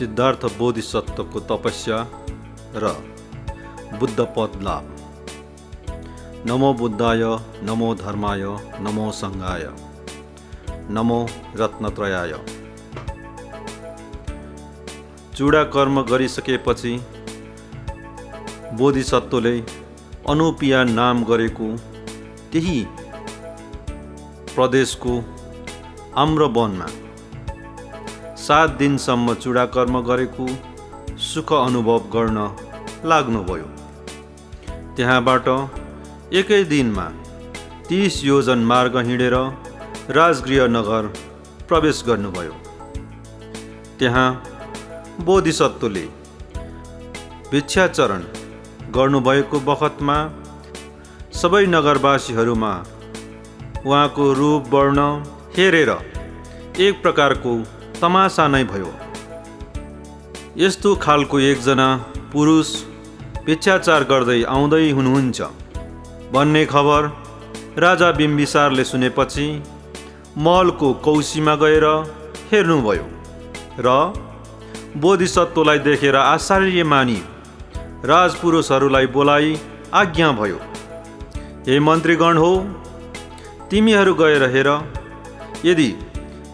सिद्धार्थ बोधिसत्वको तपस्या र बुद्ध पद लाभ। नमो बुद्धाय, नमो धर्माय, नमो संघाय, नमो रत्नत्रयाय। चूडा कर्म गरिसकेपछि बोधिसत्वले अनुपिया नाम गरेको त्यही प्रदेशको आम्रवनमा 7 दिनसम्म चूडा कर्म गरेको सुख अनुभव गर्न लाग्नुभयो। त्यहाँबाट एकै दिनमा 30 योजन मार्ग हिँडेर राजगृह नगर प्रवेश गर्नुभयो। त्यहाँ बोधिसत्वले भिक्षाचरण गर्नुभएको बखतमा सबै नगरवासीहरूमा उहाँको रूप वर्ण हेरेर एक प्रकारको तमासा नै भयो। यस्तो खालको एकजना पुरुष भिक्षाचार गर्दै आउँदै हुनुहुन्छ भन्ने खबर राजा बिम्बिसारले सुनेपछि महलको कौसीमा गएर हेर्नुभयो र बोधिसत्वलाई देखेर आश्चर्य मानी राजपुरुषहरूलाई बोलाई आज्ञा भयो, हे मन्त्रीगण हो, तिमीहरू गएर हेर, यदि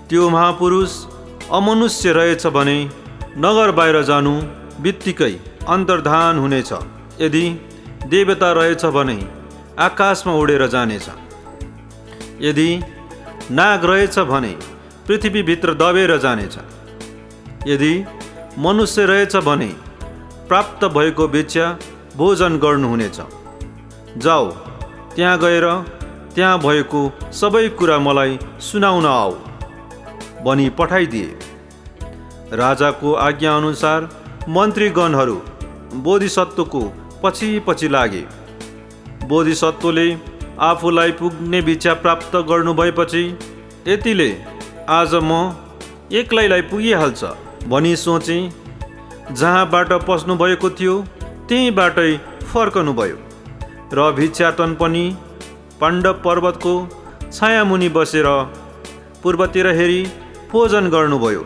त्यो महापुरुष अमनुष्य रहेछ भने नगर बाहिर जानु बित्तिकै अन्तर्धान हुनेछ, यदि देवता रहेछ भने आकाशमा उडेर जानेछ, यदि नाग रहेछ भने पृथ्वीभित्र दबेर जानेछ, यदि मनुष्य रहेछ भने प्राप्त भएको भिक्षा भोजन गर्नुहुनेछ। जाऊ, त्यहाँ गएर त्यहाँ भएको सबै कुरा मलाई सुनाउन आऊ भनी पठाइदिए। राजाको आज्ञा अनुसार मन्त्रीगणहरू बोधिसत्वको पछि पछि लागे। बोधिसत्वले आफूलाई पुग्ने भिक्षा प्राप्त गर्नुभएपछि यतिले आज म एक्लैलाई पुगिहाल्छ भनी सोचे जहाँबाट पस्नु भएको थियो त्यही बाटै फर्कनुभयो र भिक्षाटन पनि पाण्डव पर्वतको छायामुनि बसेर पूर्वतिर हेरी भोजन गर्नुभयो।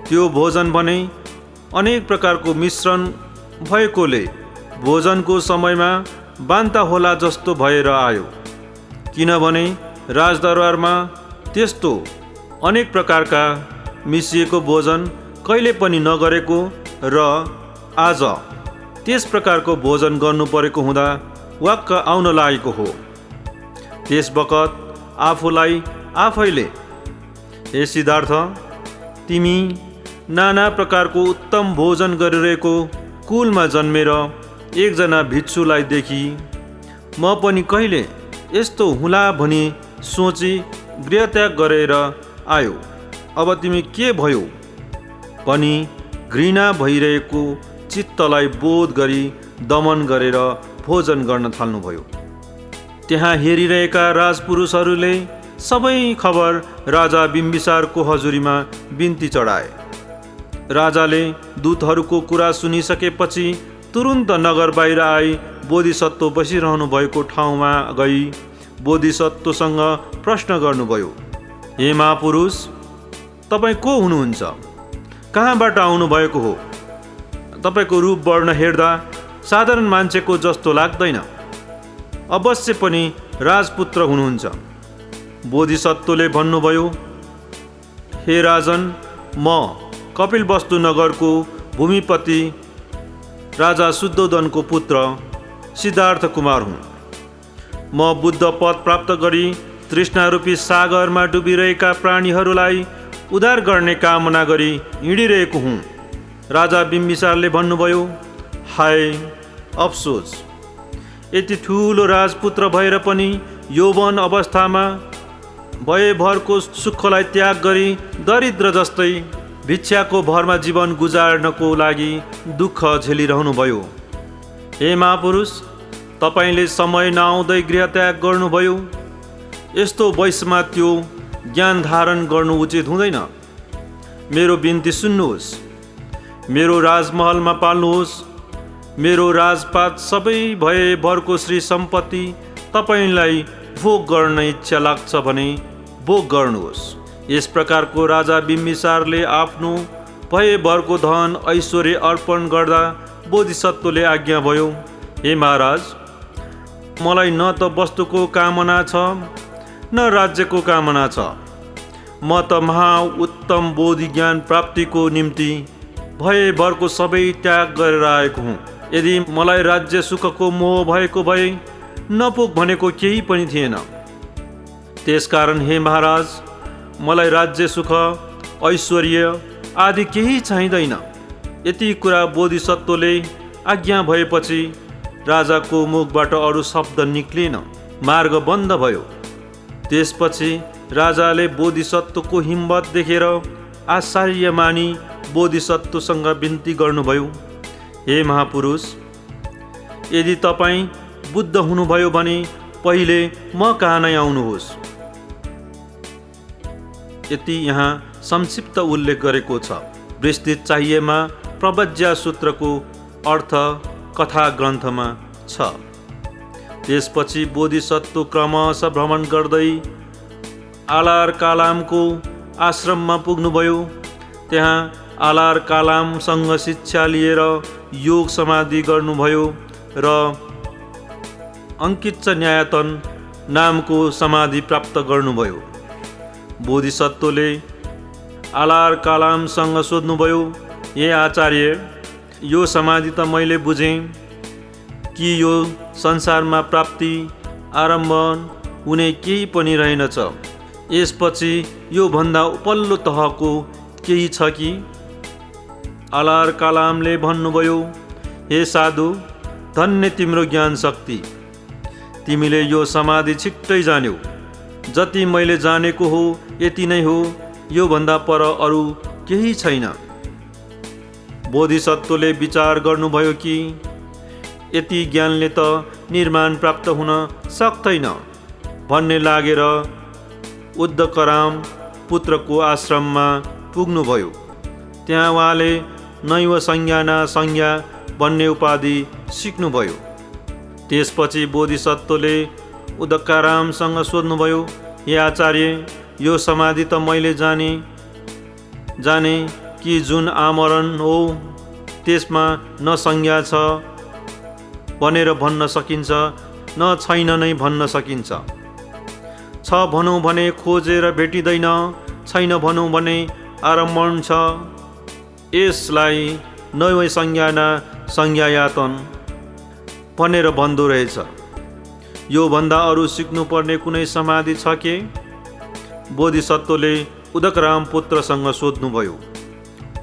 त्यो भोजन भने अनेक प्रकारको मिश्रण भएकोले भोजनको समयमा बान्ता होला जस्तो भएर आयो, किनभने राजदरबारमा त्यस्तो अनेक प्रकारका मिसिएको भोजन कहिले पनि नगरेको र आज त्यस प्रकारको भोजन गर्नु परेको हुँदा वाक्क आउन लागेको हो। त्यस बखत आफूलाई आफैले, हे सिद्धार्थ, तिमी नाना प्रकारको उत्तम भोजन गरिरहेको कुलमा जन्मेर एकजना भिक्षुलाई देखी म पनि कहिले यस्तो हुँला भनी सोची गृहत्याग गरेर आयो। अब तिमी के भयो पनि घृणा भइरहेको चित्तलाई बोध गरी दमन गरेर भोजन गर्न थाल्नुभयो। त्यहाँ हेरिरहेका राजपुरुषहरूले सबै खबर राजा बिम्बिसारको हजुरीमा बिन्ती चढाए। राजाले दूतहरूको कुरा सुनिसकेपछि तुरुन्त नगर बाहिर आई बोधिसत्व बसिरहनु भएको ठाउँमा गई बोधिसत्वसँग प्रश्न गर्नुभयो, हे महापुरुष, तपाईँ को हुनुहुन्छ? कहाँबाट आउनुभएको हो? तपाईँको रूप वर्ण हेर्दा साधारण मान्छेको जस्तो लाग्दैन, अवश्य पनि राजपुत्र हुनुहुन्छ। बोधिसत्वले भन्नुभयो, हे राजन, म कपिलवस्तु नगरको भूमिपति राजा शुद्धोदनको पुत्र सिद्धार्थ कुमार हुँ। म बुद्ध पद प्राप्त गरी तृष्णारूपी सागरमा डुबिरहेका प्राणीहरूलाई उद्धार गर्ने कामना गरी हिँडिरहेको हुँ। राजा बिम्बिसारले भन्नुभयो, हाय अफसोस, यति ठुलो राजपुत्र भएर पनि यौवन अवस्थामा भयभरको सुखलाई त्याग गरी दरिद्र जस्तै भिक्षाको भरमा जीवन गुजार्नको लागि दुःख झेलिरहनु भयो। हे महापुरुष, तपाईँले समय नआउँदै गृहत्याग गर्नुभयो। यस्तो वयसमा त्यो ज्ञान धारण गर्नु उचित हुँदैन। मेरो बिन्ती सुन्नुहोस्, मेरो राजमहलमा पाल्नुहोस्। मेरो राजपाट सबै भयभरको श्री सम्पत्ति तपाईँलाई भोग गर्न इच्छा लाग्छ भने भोग गर्नुहोस्। यस प्रकारको राजा बिम्बिसारले आफ्नो भएभरको धन ऐश्वर्य अर्पण गर्दा बोधिसत्वले आज्ञा भयो, हे महाराज, मलाई न त वस्तुको कामना छ न राज्यको कामना छ। म त महा उत्तम बोधि ज्ञान प्राप्तिको निम्ति भएभरको सबै त्याग गरेर आएको हुँ। यदि मलाई राज्य सुखको मोह भएको भए नपुग भनेको केही पनि थिएन। त्यसकारण हे महाराज, मलाई राज्य सुख ऐश्वर्य आदि केही चाहिँदैन। यति कुरा बोधिसत्वले आज्ञा भएपछि राजाको मुखबाट अरू शब्द निक्लेन, मार्ग बन्द भयो। त्यसपछि राजाले बोधिसत्वको हिम्मत देखेर आश्चर्य मानी बोधिसत्वसँग बिन्ती गर्नुभयो, हे महापुरुष, यदि तपाईँ बुद्ध हुनुभयो भने पहिले म कहाँ नै आउनुहोस्। यति यहाँ संक्षिप्त उल्लेख गरेको छ। विस्तृत चाहिएमा प्रवज्या सूत्रको अर्थ कथा ग्रन्थमा छ। त्यसपछि बोधिसत्व क्रमशः भ्रमण गर्दै आलार कालामको आश्रममा पुग्नुभयो। त्यहाँ आलार कालामसँग शिक्षा लिएर योग समाधि गर्नुभयो र अङ्कित न्यायतन नामको समाधि प्राप्त गर्नुभयो। बोधिसत्वले आलार कालामसँग सोध्नुभयो, हे आचार्य, यो समाधि त मैले बुझेँ कि यो संसारमा प्राप्ति आरम्भ हुने केही पनि रहेनछ। यसपछि यो भन्दा उपल्लो तहको केही छ कि? आलार कालामले भन्नुभयो, हे साधु, धन्य तिम्रो ज्ञान शक्ति, तिमीले यो समाधि छिट्टै जान्यौ। जति मैले जानेको हो यति नै हो, यो भन्दा पर अरू केही छैन। बोधिसत्वले विचार गर्नुभयो कि यति ज्ञानले त निर्माण प्राप्त हुन सक्दैन भन्ने लागेर उद्धकराम पुत्रको आश्रममा पुग्नुभयो। त्यहाँ उहाँले नैव संज्ञाना संज्ञा भन्ने उपाधि सिक्नुभयो। त्यसपछि बोधिसत्वले उद्धकरामसँग सोध्नुभयो, हे आचार्य, यो समाधि त मैले जाने कि जुन आमरण हो त्यसमा न संज्ञा छ भनेर भन्न सकिन्छ न छैन नै भन्न सकिन्छ। छ भनौँ भने खोजेर भेटिँदैन, छैन भनौँ भने आरम्भण छ। यसलाई नैव संज्ञाना संज्ञायातन भनेर भन्दो रहेछ। यो भन्दा अरू सिक्नुपर्ने कुनै समाधि छ के? बोधिसत्वले उदकराम पुत्रसँग सोध्नुभयो।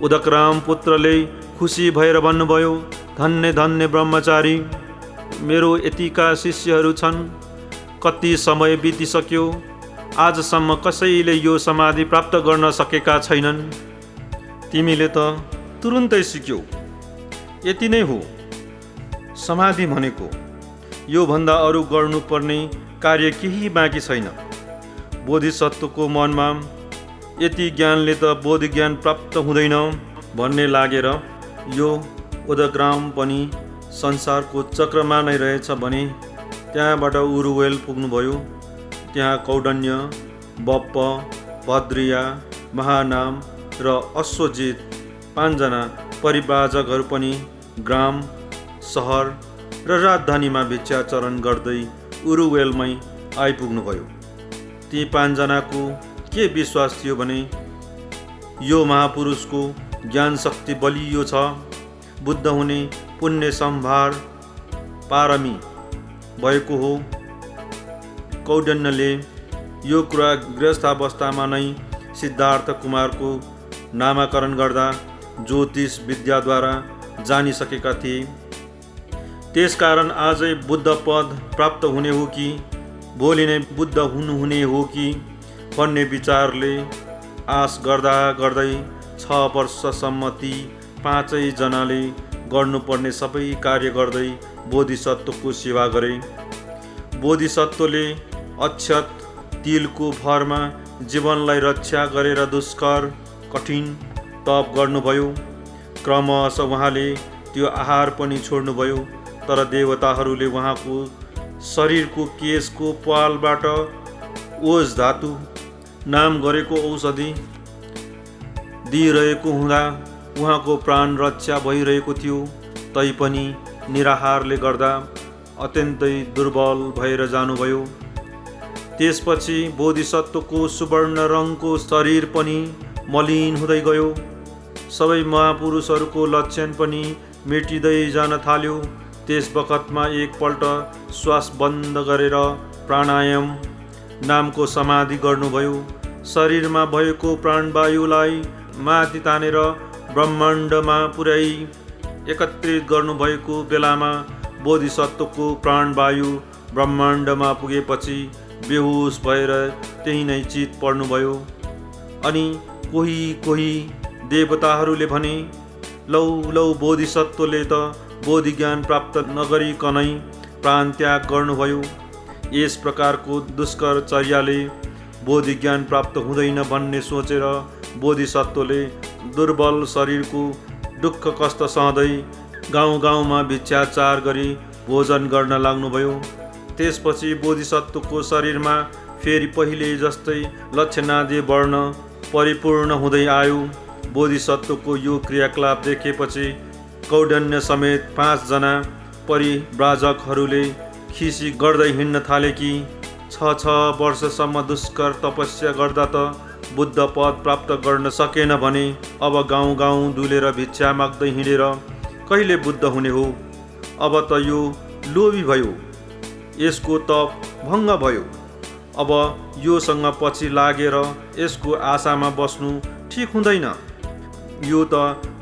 उदकराम पुत्रले खुसी भएर भन्नुभयो, धन्य धन्य ब्रह्मचारी, मेरो यतिका शिष्यहरू छन्। कति समय बितिसक्यो, आजसम्म कसैले यो समाधि प्राप्त गर्न सकेका छैनन्। तिमीले त तुरुन्तै सिक्यौ। यति नै हो समाधि भनेको। यो भन्दा अरू गर्नुपर्ने कार्य केही बाँकी छैन। बोधिसत्वको मनमा यति ज्ञानले त बोधि ज्ञान प्राप्त हुँदैन भन्ने लागेर यो उदग्राम पनि संसारको चक्रमा नै रहेछ भने त्यहाँबाट उरुवेल पुग्नुभयो। त्यहाँ कौडन्य, बप्प, भद्रिया, महानाम र अश्वजित 5 जना परिव्राजकहरू पनि ग्राम, सहर र राजधानीमा भिक्षाचरण गर्दै उरुवेलमै आइपुग्नुभयो। ती 5 जनाको के विश्वास थियो भने यो महापुरुषको ज्ञान शक्ति बलियो छ, बुद्ध हुने पुण्य सम्भार पारमी भएको हो। कौडन्यले यो कुरा गृहस्थावस्थामा नै सिद्धार्थ कुमारको नामाकरण गर्दा ज्योतिष विद्याद्वारा जानिसकेका थिए। त्यसकारण आजै बुद्ध पद प्राप्त हुने हो कि भोलि नै बुद्ध हुनुहुने हो कि भन्ने विचारले आश गर्दा गर्दै 6 वर्षसम्म ती 5 जनाले गर्नुपर्ने सबै कार्य गर्दै बोधिसत्वको सेवा गरे। बोधिसत्वले अक्षत तिलको भरमा जीवनलाई रक्षा गरेर दुष्कर कठिन तप गर्नुभयो। क्रमशः उहाँले त्यो आहार पनि छोड्नुभयो। तर देवताहरूले उहाँको शरीरको केशको पालबाट ओज धातु नाम गरेको औषधि दिइरहेको हुँदा उहाँको प्राण रक्षा भइरहेको थियो, तैपनि निराहारले गर्दा अत्यन्तै दुर्बल भएर जानुभयो। त्यसपछि बोधिसत्वको सुवर्ण रङको शरीर पनि मलिन हुँदै गयो। सबै महापुरुषहरूको लक्षण पनि मेटिँदै जान थाल्यो। त्यस बखतमा एकपल्ट श्वास बन्द गरेर प्राणायाम नामको समाधि गर्नुभयो। शरीरमा भएको प्राणवायुलाई माथि तानेर ब्रह्माण्डमा पुर्याई एकत्रित गर्नुभएको बेलामा बोधिसत्वको प्राणवायु ब्रह्माण्डमा पुगेपछि बेहोस भएर त्यही नै चित पर्नुभयो। अनि कोही कोही देवताहरूले भने, लौ लौ बोधिसत्वले त बोधि ज्ञान प्राप्त नगरिकनै प्राण त्याग गर्नुभयो। यस प्रकारको दुष्कर चर्याले बोधि ज्ञान प्राप्त हुँदैन भन्ने सोचेर बोधिसत्वले दुर्बल शरीरको दुःख कष्ट सहँदै गाउँ गाउँमा भिक्षाचार गरी भोजन गर्न लाग्नुभयो। त्यसपछि बोधिसत्वको शरीरमा फेरि पहिले जस्तै लक्षणादि वर्ण परिपूर्ण हुँदै आयो। बोधिसत्वको यो क्रियाकलाप देखेपछि कौण्डिन्य समेत 5 जना परिव्राजकहरूले खिसी गर्दै हिँड्न थाले कि 6 वर्षसम्म दुष्कर तपस्या गर्दा त बुद्ध पद प्राप्त गर्न सकेन भने अब गाउँ गाउँ डुलेर भिक्षा माग्दै हिँडेर कहिले बुद्ध हुने हो? अब त यो लोभी भयो, यसको तप भङ्ग भयो। अब योसँग पछि लागेर यसको आशामा बस्नु ठिक हुँदैन। यो त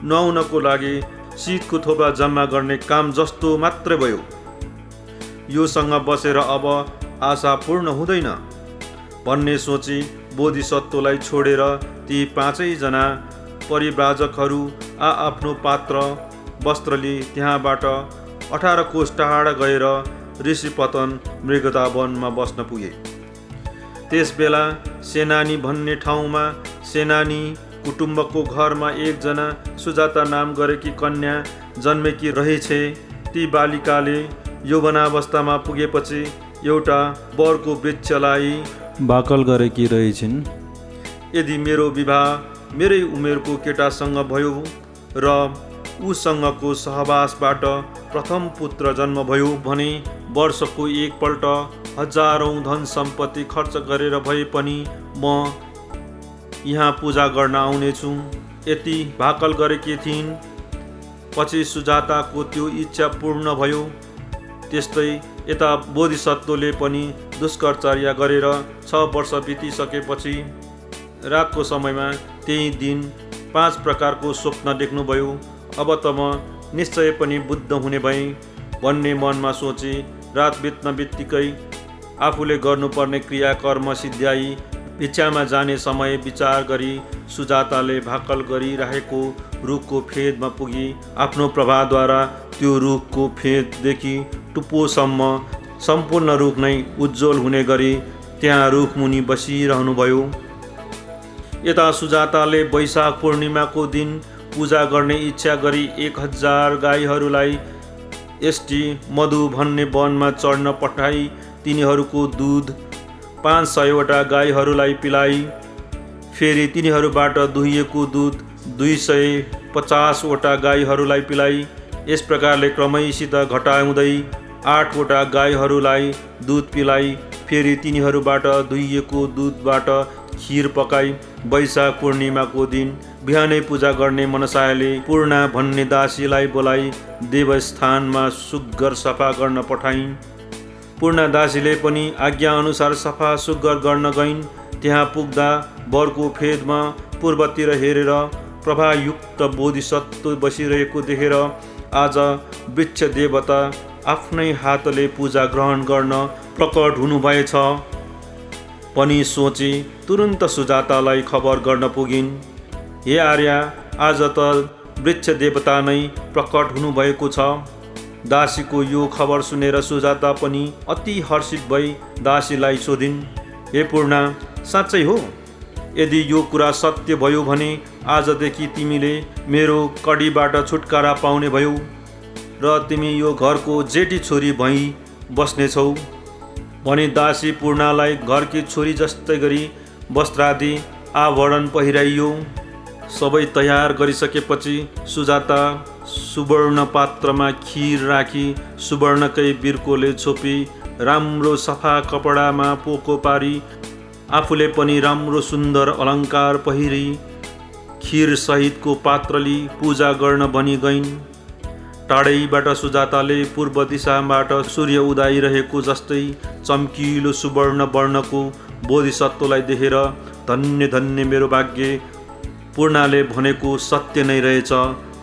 नुहाउनको लागि शीतको थोपा जम्मा गर्ने काम जस्तो मात्रै भयो। योसँग बसेर अब आशा पूर्ण हुँदैन भन्ने सोची बोधिसत्वलाई छोडेर ती 5 जना परिव्राजकहरू आफ्नो पात्र वस्त्र लिई त्यहाँबाट 18 कोस टाढा गएर ऋषिपतन मृगता वनमा बस्न पुगे। त्यस बेला सेनानी भन्ने ठाउँमा सेनानी कुटुम्बको घरमा 1 जना सुजाता नाम गरेकी कन्या जन्मेकी रहेछे। ती बालिकाले यौवनावस्थामा पुगेपछि एउटा बरको वृक्षलाई भाकल गरेकी रहेछिन्। यदि मेरो विवाह मेरै उमेरको केटासँग भयो र उसँगको सहवासबाट प्रथम पुत्र जन्म भयो भने वर्षको एकपल्ट हजारौं धन सम्पत्ति खर्च गरेर भए पनि म यहाँ पूजा गर्न आउनेछु। यति भाकल गरेकी थिइन्। पछि सुजाताको त्यो इच्छा पूर्ण भयो। त्यस्तै यता बोधिसत्वले पनि दुष्करचर्या गरेर 6 वर्ष बितिसकेपछि रातको समयमा त्यही दिन 5 प्रकारको स्वप्न देख्नुभयो। अब त म निश्चय पनि बुद्ध हुने भएँ भन्ने मनमा सोची रात बित्न बित्तिकै आफूले गर्नुपर्ने क्रियाकर्म सिद्ध्याई भिक्षामा जाने समय विचार गरी सुजाताले भाकल गरिरहेको रुखको फेदमा पुगी आफ्नो प्रभावद्वारा त्यो रुखको फेददेखि टुप्पोसम्म सम्पूर्ण रुख नै उज्जवल हुने गरी त्यहाँ रुख मुनि बसिरहनुभयो। यता सुजाताले वैशाख पूर्णिमाको दिन पूजा गर्ने इच्छा गरी 1000 गाईहरूलाई एष्टी मधु भन्ने वनमा चढ्न पठाई तिनीहरूको दुध 500 गाईहरूलाई पिलाई। फेरि तिनीहरूबाट दुहिएको दुध 250 गाईहरूलाई पिलाई। यस प्रकारले क्रमैसित घटाउँदै 8 गाईहरूलाई दुध पिलाई। फेरि तिनीहरूबाट दुहिएको दुधबाट खिर पकाई। वैशाख पूर्णिमाको दिन बिहानै पूजा गर्ने मनसायले पूर्णा भन्ने दासीलाई बोलाई देवस्थानमा सुग्घर सफा गर्न पठाइन्। पूर्णा दासीले पनि आज्ञा अनुसार सफा सुग्घर गर्न गइन्। त्यहाँ पुग्दा बरको फेदमा पूर्वतिर हेरेर प्रभायुक्त बोधिसत्व बसिरहेको देखेर आज वृक्ष देवता आफ्नै हातले पूजा ग्रहण गर्न प्रकट हुनुभएछ पनि सोची तुरुन्त सुजातालाई खबर गर्न पुगिन्। हे आर्या, आज त वृक्ष देवता नै प्रकट हुनुभएको छ। दासीको यो खबर सुनेर सुजाता पनि अति हर्षित भई दासीलाई सोधिन्, हे पूर्णा, साँच्चै हो? यदि यो कुरा सत्य भयो भने आजदेखि तिमीले मेरो कडीबाट छुटकारा पाउने भयौ र तिमी यो घरको जेठी छोरी भई बस्नेछौ भने दासी पूर्णालाई घरकी छोरी जस्तै गरी वस्त्रादि आभरण पहिराइयो। सबै तयार गरिसकेपछि सुजाता सुवर्ण पात्रमा खिर राखी सुवर्णकै बिर्कोले छोपी राम्रो सफा कपडामा पोको पारी आफूले पनि राम्रो सुन्दर अलङ्कार पहिरी खिर सहितको पात्रली पूजा गर्न भनी गइन्। टाढैबाट सुजाताले पूर्व दिशाबाट सूर्य उदाइरहेको जस्तै चम्किलो सुवर्ण वर्णको बोधिसत्वलाई देखेर धन्य धन्य मेरो भाग्य, पूर्णाले भनेको सत्य नै रहेछ,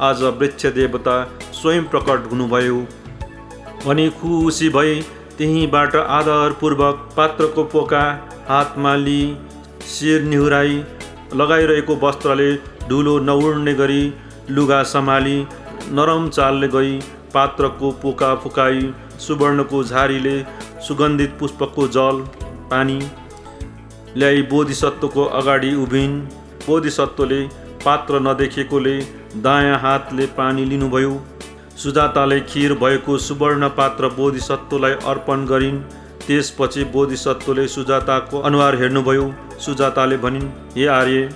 आज वृक्ष देवता स्वयं प्रकट हुनुभयो भनी खुसी भई त्यहीँबाट आदरपूर्वक पात्रको पोका हातमा लिई शिर निहुराई लगाइरहेको वस्त्रले धुलो नउड्ने गरी लुगा सम्हाली नरम चालले गई पात्रको पोका फुकाई सुवर्णको झारीले सुगन्धित पुष्पको जल पानी ल्याई बोधिसत्वको अगाडि उभिन्। बोधिसत्वले पात्र नदेखेकोले दायाँ हातले पानी लिनुभयो। सुजाताले खिर भएको सुवर्ण पात्र बोधिसत्वलाई अर्पण गरिन्। त्यसपछि बोधिसत्वले सुजाताको अनुहार हेर्नुभयो। सुजाताले भनिन्, हे आर्य,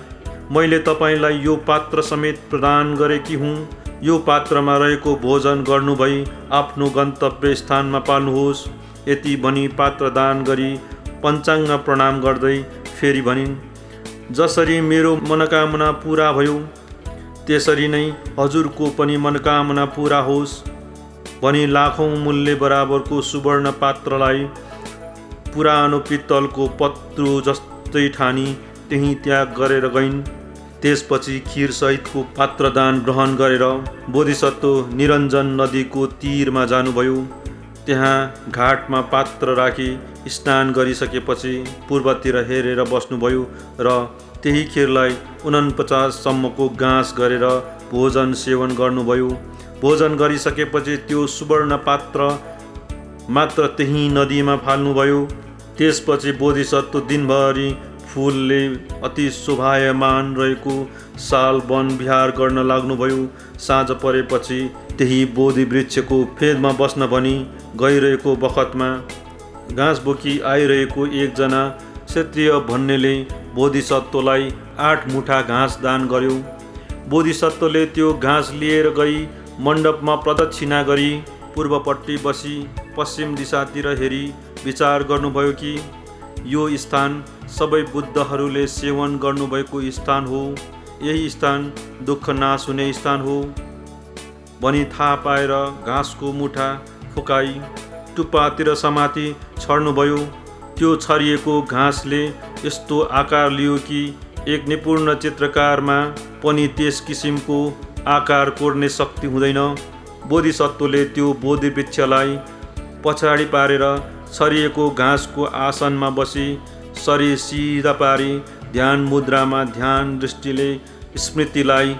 मैले तपाईँलाई यो पात्र समेत प्रदान गरेकी हुँ। यो पात्रमा रहेको भोजन गर्नुभई आफ्नो गन्तव्य स्थानमा पाल्नुहोस्। यति भनी पात्र दान गरी पञ्चाङ्ग प्रणाम गर्दै फेरि भनिन्, जसरी मेरो मनोकामना पुरा भयो त्यसरी नै हजुरको पनि मनोकामना पुरा होस् भनी लाखौँ मूल्य बराबरको सुवर्ण पात्रलाई पुरानो पित्तलको पत्रु जस्तै ठानी त्यहीँ त्याग गरेर गइन्। त्यसपछि खिर सहितको पात्रदान ग्रहण गरेर बोधिसत्व निरञ्जन नदीको तीरमा जानुभयो। त्यहाँ घाटमा पात्र राखी स्नान गरिसकेपछि पूर्वतिर हेरेर बस्नुभयो र त्यही खिरलाई 49 सम्मको गाँस गरेर भोजन सेवन गर्नुभयो। भोजन गरिसकेपछि त्यो सुवर्ण पात्र मात्र त्यही नदीमा फाल्नुभयो। त्यसपछि बोधिसत्व दिनभरि फुलले अति शोभायमान रहेको साल वन विहार गर्न लाग्नुभयो। साँझ परेपछि त्यही बोधि वृक्षको फेदमा बस्न भनी गइरहेको बखतमा घाँस बोकी आइरहेको एकजना क्षत्रिय भन्नेले बोधिसत्वलाई 8 मुठा घाँस दान गर्यो। बोधिसत्वले त्यो घाँस लिएर गई मण्डपमा प्रदक्षिणा गरी पूर्वपट्टि बसी पश्चिम दिशातिर हेरी विचार गर्नुभयो कि यो स्थान सबै बुद्धहरूले सेवन गर्नुभएको स्थान हो, यही स्थान दुःख नाश हुने स्थान हो भनी थाहा पाएर घाँसको मुठा फुकाई टुप्पातिर समाती छर्नुभयो। त्यो छरिएको घाँसले यस्तो आकार लियो कि एक निपुण चित्रकारमा पनि त्यस किसिमको आकार कोर्ने शक्ति हुँदैन। बोधिसत्वले त्यो बोधि वृक्षलाई पछाडि पारेर छरिएको घाँसको आसनमा बसी शरीर सिधा पारी ध्यान मुद्रामा ध्यान दृष्टिले स्मृतिलाई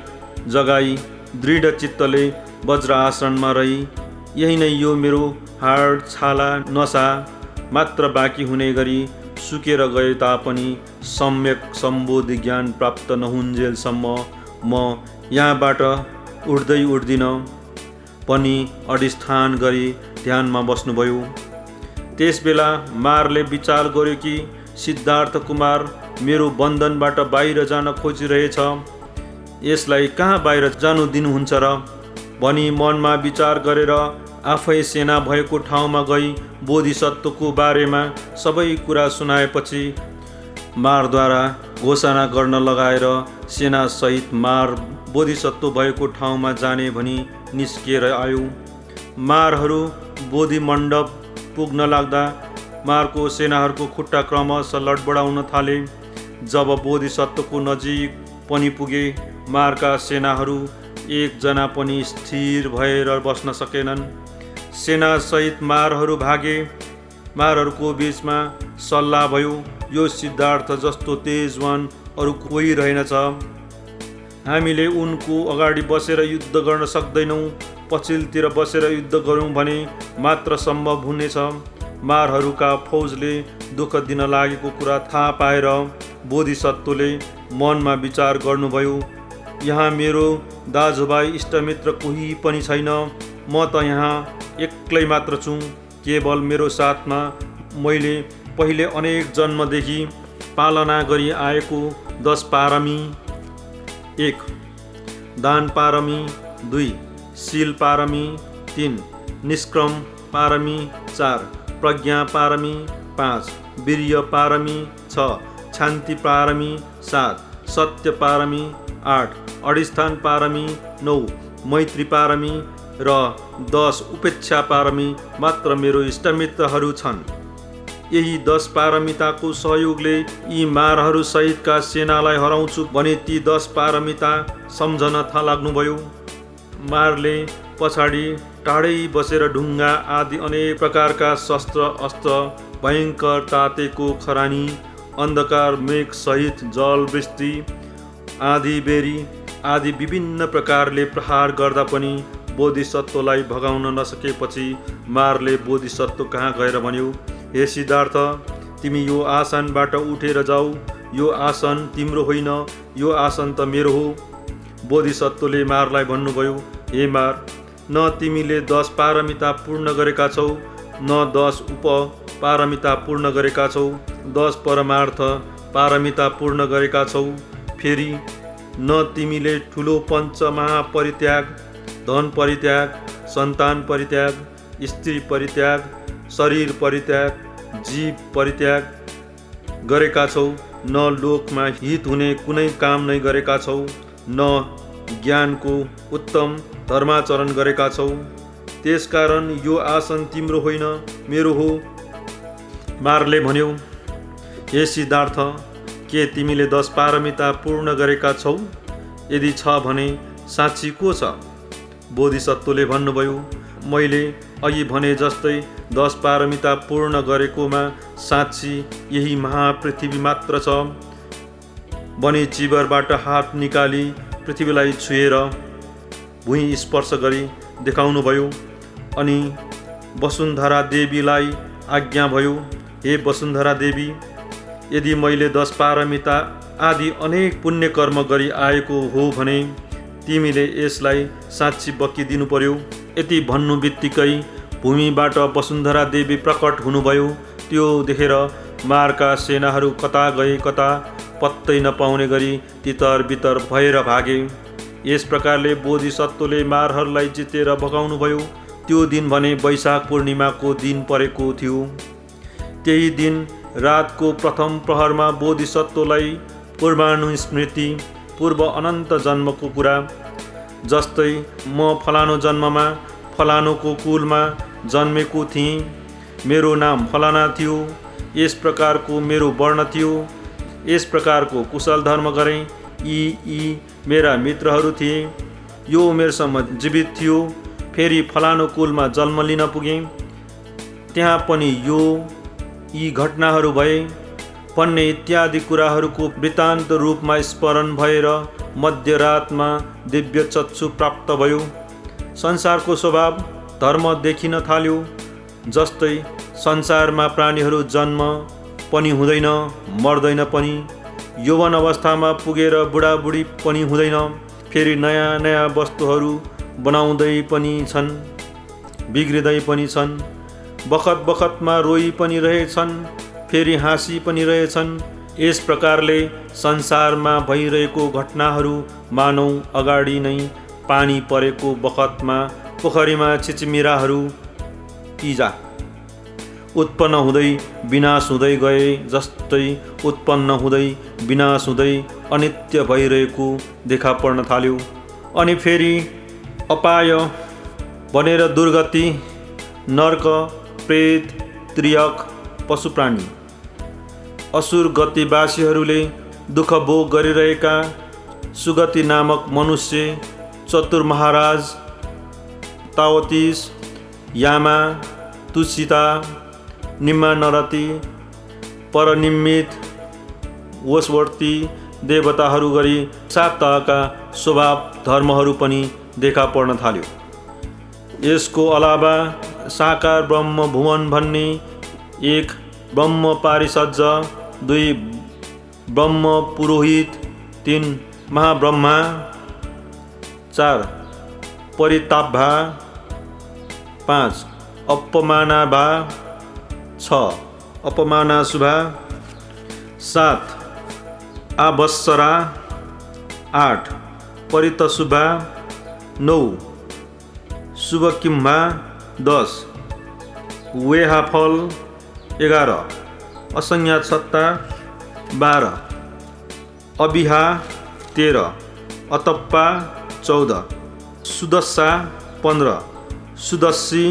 जगाई दृढ चित्तले वज्र आसनमा रही यही नै यो मेरो हाड छाला नसा मात्र बाँकी हुने गरी सुकेर गए तापनि सम्यक सम्बोधि ज्ञान प्राप्त नहुन्जेलसम्म म यहाँबाट उड्दै उड्दिन पनि अधिष्ठान गरी ध्यानमा बस्नुभयो। त्यसबेला मारले विचार गर्यो कि सिद्धार्थ कुमार मेरो बन्धनबाट बाहिर जान खोजिरहेछ, यसलाई कहाँ बाहिर जानु दिनुहुन्छ र भनी मनमा विचार गरेर आफै सेना भएको ठाउँमा गई बोधिसत्वको बारेमा सबै कुरा सुनाएपछि मारद्वारा घोषणा गर्न लगाएर सेनासहित मार बोधिसत्व भएको ठाउँमा जाने भनी निस्किएर आयो। मारहरू बोधि मण्डप पुग्न लाग्दा मारको सेनाहरूको खुट्टा क्रमशः लडबडाउन थाले। जब बोधिसत्वको नजिक पनि पुगे मारका सेनाहरू एकजना पनि स्थिर भएर बस्न सकेनन्। सेनासहित मारहरू भागे। मारहरूको बीचमा सल्लाह भयो, यो सिद्धार्थ जस्तो तेजवान अरू कोही रहेनछ, हामीले उनको अगाडि बसेर युद्ध गर्न सक्दैनौँ, पछिल्तिर बसेर युद्ध गरौँ भने मात्र सम्भव हुनेछ। मारहरूका फौजले दुःख दिन लागेको कुरा थाहा पाएर बोधिसत्वले मनमा विचार गर्नुभयो, यहाँ मेरो दाजुभाइ इष्टमित्र कोही पनि छैन, म त यहाँ एक्लै मात्र छु। केवल मेरो साथमा मैले पहिले अनेक जन्मदेखि पालना गरी आएको 10 पारमी 1. दान पारमी 2. शील पारमी 3. निष्क्रम पारमी 4. प्रज्ञा पारमी 5. वीर्य पारमी 6. शान्ति पारमी 7. सत्य पारमी 8. अधिष्ठान पारमी 9. मैत्री पारमी र 10. उपेक्षा पारमी मात्र मेरो इष्टमित्रहरू छन्। यही 10 पारमिताको सहयोगले यी मारहरू सहितका सेनालाई हराउँछु भने ती 10 पारमिता सम्झन लाग्नुभयो। मारले पछाडि टाढै बसेर ढुङ्गा आदि अनेक प्रकारका शस्त्र अस्त्र, भयङ्कर तातेको खरानी, अन्धकार मेघ सहित जल वृष्टि, आँधी बेरी आदि विभिन्न प्रकारले प्रहार गर्दा पनि बोधिसत्वलाई भगाउन नसकेपछि मारले बोधिसत्व कहाँ गएर भन्यो, हे सिद्धार्थ, तिमी यो आसनबाट उठेर जाऊ, यो आसन तिम्रो होइन, यो आसन त मेरो हो। बोधिसत्वले मारलाई भन्नुभयो, हे मार, न तिमीले 10 पारमिता पूर्ण गरेका छौ, न 10 उप पारमिता पूर्ण गरेका छौ, 10 परमार्थ पारमिता पूर्ण गरेका छौ। फेरि न तिमीले ठुलो पञ्च महापरित्याग, धन परित्याग, सन्तान परित्याग, स्त्री परित्याग, शरीर परित्याग, जीव परित्याग गरेका छौ, न लोकमा हित हुने कुनै काम नै गरेका छौ, न ज्ञानको उत्तम धर्माचरण गरेका छौ। त्यसकारण यो आसन तिम्रो होइन, मेरो हो। मारले भन्यो, हे सिद्धार्थ, के तिमीले 10 पारमिता पूर्ण गरेका छौ? यदि छ भने साँच्ची को छ? बोधिसत्वले भन्नुभयो, मैले अघि भने जस्तै 10 पारमिता पूर्ण गरेकोमा साँच्ची यही महापृथ्वी मात्र छ। भने चिबरबाट हात निकाली पृथ्वीलाई छुएर भुइँ स्पर्श गरी देखाउनुभयो। अनि वसुन्धरा देवीलाई आज्ञा भयो, हे वसुन्धरा देवी, यदि मैले 10 पारमिता आदि अनेक पुण्य कर्म गरी आएको हो भने तिमीले यसलाई साँच्ची बकिदिनु पर्यो। यति भन्नु बित्तिकै भूमिबाट वसुन्धरा देवी प्रकट हुनुभयो। त्यो देखेर मारका सेनाहरू कता गए कता पत्तै नपाउने गरी तितर बितर भएर भागे। यस प्रकारले बोधिसत्वले मारहरूलाई जितेर भगाउनुभयो। त्यो दिन भने वैशाख पूर्णिमाको दिन परेको थियो। त्यही दिन रातको प्रथम प्रहरमा बोधिसत्वलाई पूर्वानुस्मृति, पूर्व अनन्त जन्मको कुरा, जस्तै म फलानो जन्ममा फलानोको कुलमा जन्मेको थिएँ, मेरो नाम फलाना थियो, यस प्रकारको मेरो वर्ण थियो, यस प्रकारको कुशल धर्म गरेँ, यी मेरा मित्रहरू थिए, यो उमेरसम्म जीवित थियो, फेरि फलानो कुलमा जन्म लिन पुगेँ, त्यहाँ पनि यी घटनाहरू भए भन्ने इत्यादि कुराहरूको वृत्तान्त रूपमा स्मरण भएर मध्यरातमा दिव्य चक्षु प्राप्त भयो। संसारको स्वभाव धर्म देखिन थाल्यो। जस्तै संसारमा प्राणीहरू जन्म पनि हुँदैन, मर्दैन पनि, यौवन अवस्थामा पुगेर बुढाबुढी पनि हुँदैन, फेरि नयाँ नयाँ वस्तुहरू बनाउँदै पनि छन्, बिग्रिँदै पनि छन्, बखत बखतमा रोई पनि रहेछन्, फेरि हाँसी पनि रहेछन्। यस प्रकारले संसारमा भइरहेको घटनाहरू मानौ अगाडि नै पानी परेको बखतमा पोखरीमा चिचिमिराहरू तिजा उत्पन्न हुँदै विनाश हुँदै गए जस्तै उत्पन्न हुँदै विनाश हुँदै अनित्य भइरहेको देखा पर्न थाल्यो। अनि फेरि अपाय भनेर दुर्गति, नर्क, प्रेत, त्रियक, पशुप्राणी, असुर गतिवासीहरूले दुःख भोग गरिरहेका सुगति नामक मनुष्य, चतुर महाराज, तावतीस, यामा, तुसिता, निम्मा नरती, परनिम्मित, वशवर्ती देवताहरू गरी 7 तहका स्वभाव धर्महरू पनि देखा पर्न थाल्यो। यसको अलावा साकार ब्रह्म भुवन भन्ने, 1 ब्रह्म पारिषज्ज, 2 ब्रह्म पुरोहित, 3 महाब्रह्मा, 4 परिताभा, 5 अपमानाभा, 6 अपमानाशुभा, 7 आभस्सरा, 8 परितशुभा 9, शुभकिम्भा 10, वेहाफल 11, असंज्ञात 12, अबिहा 13, अतप्पा 14, सुदस्सा 15, सुदस्सी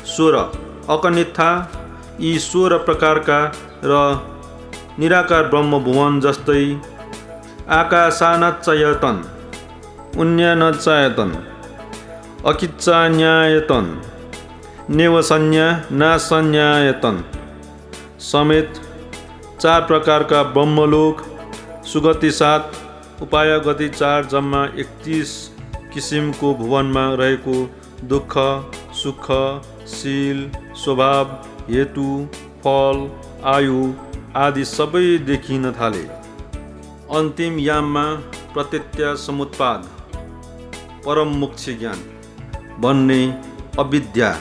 16, अकनिथा। यी 16 प्रकारका र निराकार ब्रह्मभुवन जस्तै आकाशानाच्चयतन, उन्यानच्चयतन, अकिच्चान्यायतन, नेवसंज्ञा नासंज्ञायतन समेत 4 प्रकारका ब्रह्मलोक, सुगति 7, उपाय गति 4, जम्मा 31 किसिमको भुवनमा रहेको दुःख, सुख, शील, स्वभाव, हेतु, फल, आयु आदि सबै देखिन थाले। अन्तिम याममा प्रत्यत्य समुत्पाद, परम मोक्ष ज्ञान भन्ने अविद्या,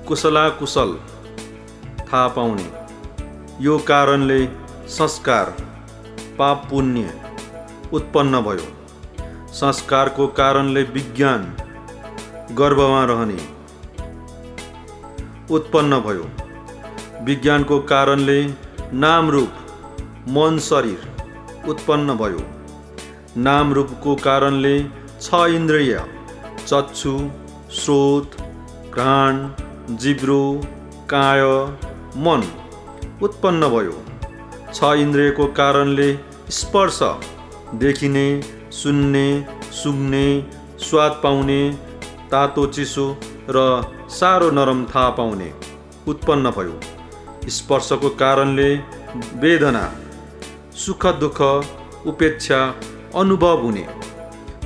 कुशलाकुशल थाहा पाउने। यो कारणले संस्कार, पाप पुण्य उत्पन्न भयो। संस्कारको कारणले विज्ञान, गर्भमा रहने उत्पन्न भयो। विज्ञानको कारणले नाम रूप, मन शरीर उत्पन्न भयो। नाम रूपको कारणले 6 इन्द्रिय, चक्षु, श्रोत, घ्राण, जिब्रो, काय, मन उत्पन्न भयो। 6 इन्द्रियको कारणले स्पर्श, देखिने, सुन्ने, सुँघ्ने, स्वाद पाउने, तातो चिसो र सारो नरम थाहा पाउने उत्पन्न भयो। स्पर्शको कारणले वेदना, सुख दुःख, उपेक्षा अनुभव हुने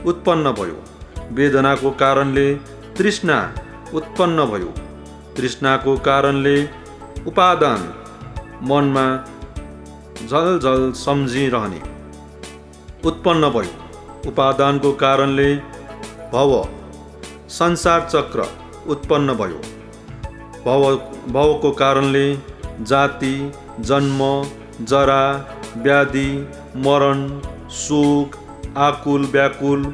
उत्पन्न भयो। वेदनाको कारणले तृष्णा उत्पन्न भयो। तृष्णाको कारणले उपादान, मनमा झलझल सम्झिरहने उत्पन्न भयो। उपादानको कारणले भव, संसार चक्र उत्पन्न भयो। भवको कारणले जाति, जन्म, जरा, व्याधि, मरण, शोक, आकुल व्याकुल,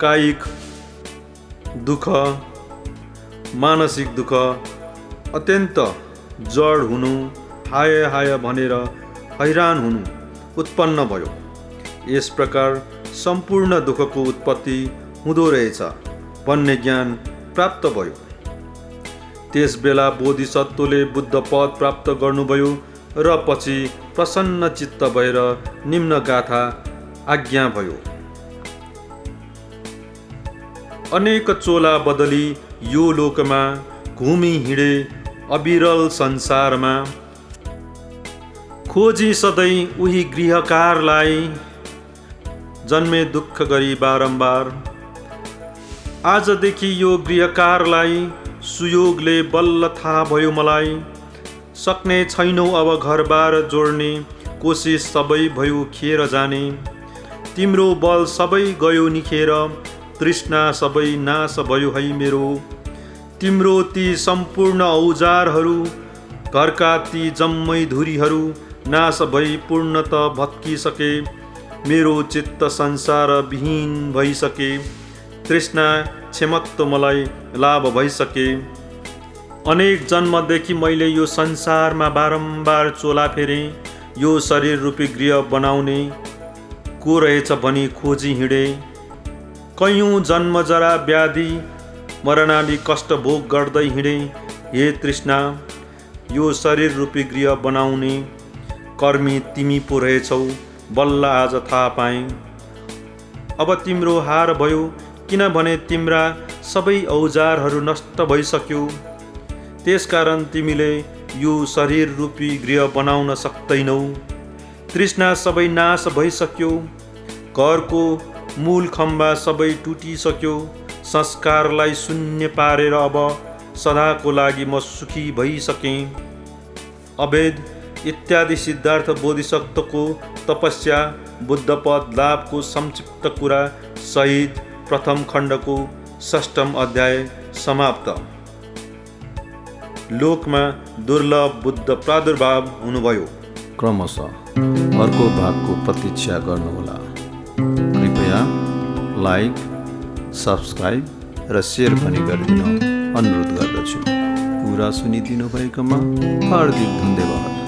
कायिक दुःख, मानसिक दुःख, अत्यन्त जड हुनु, हाय हाय भनेर हैरान हुनु उत्पन्न भयो। यस प्रकार सम्पूर्ण दुःखको उत्पत्ति हुँदो रहेछ भन्ने ज्ञान प्राप्त भयो। त्यस बेला बोधिसत्वले बुद्ध पद प्राप्त गर्नुभयो र पछि प्रसन्न चित्त भएर निम्न गाथा आज्ञा भयो। अनेक चोला बदली यो लोकमा घुमी हिँडे अविरल संसारमा, खोजी सधैँ उही गृहकारलाई, जन्मे दुःख गरी बारम्बार। आजदेखि यो गृहकारलाई सुयोगले बल्ल थाहा भयो मलाई। सक्ने छैनौ अब घरबार जोड्ने, कोसिस सबै भयो खेर जाने। तिम्रो बल सबै गयो निखेर, तृष्णा सबै नाश भयो है मेरो। तिम्रो ती सम्पूर्ण औजारहरू, घरका ती जम्मै धुरीहरू नाश भई पूर्णत भत्किसके। मेरो चित्त संसार विहीन भइसके, तृष्णा क्षमत्व मलाई लाभ भइसके। अनेक जन्मदेखि मैले यो संसारमा बारम्बार चोला फेरेँ। यो शरीर रूपी गृह बनाउने को रहेछ भनी खोजी हिँडे। कैयौँ जन्म जरा व्याधि मरणादि कष्ट भोग गर्दै हिँडे। हे तृष्णा, यो शरीर रूपी गृह बनाउने कर्मी तिमी पो रहेछौ, बल्ल आज थाहा पाएँ। अब तिम्रो हार भयो, किनभने तिम्रा सबै औजारहरू नष्ट भइसक्यो। त्यसकारण तिमीले यो शरीर रूपी गृह बनाउन सक्दैनौ। तृष्णा सबै नाश भइसक्यो। घरको मूल खम्बा सबै टुटिसक्यो। संस्कारलाई शून्य पारेर अब सदाको लागि म सुखी भइसकेँ। अभेद इत्यादि सिद्धार्थ बोधिसत्वको तपस्या बुद्धपद लाभको संक्षिप्त कुरा सहित प्रथम खण्डको 6औं अध्याय समाप्त। लोकमा दुर्लभ बुद्ध प्रादुर्भाव हुनुभयो। क्रमशः अर्को भागको प्रतीक्षा गर्नुहोला। कृपया लाइक, सब्सक्राइब र सेयर पनि गरिदिन अनुरोध गर्दछु। पुरा सुनिदिनु भएकोमा हार्दिक धन्यवाद।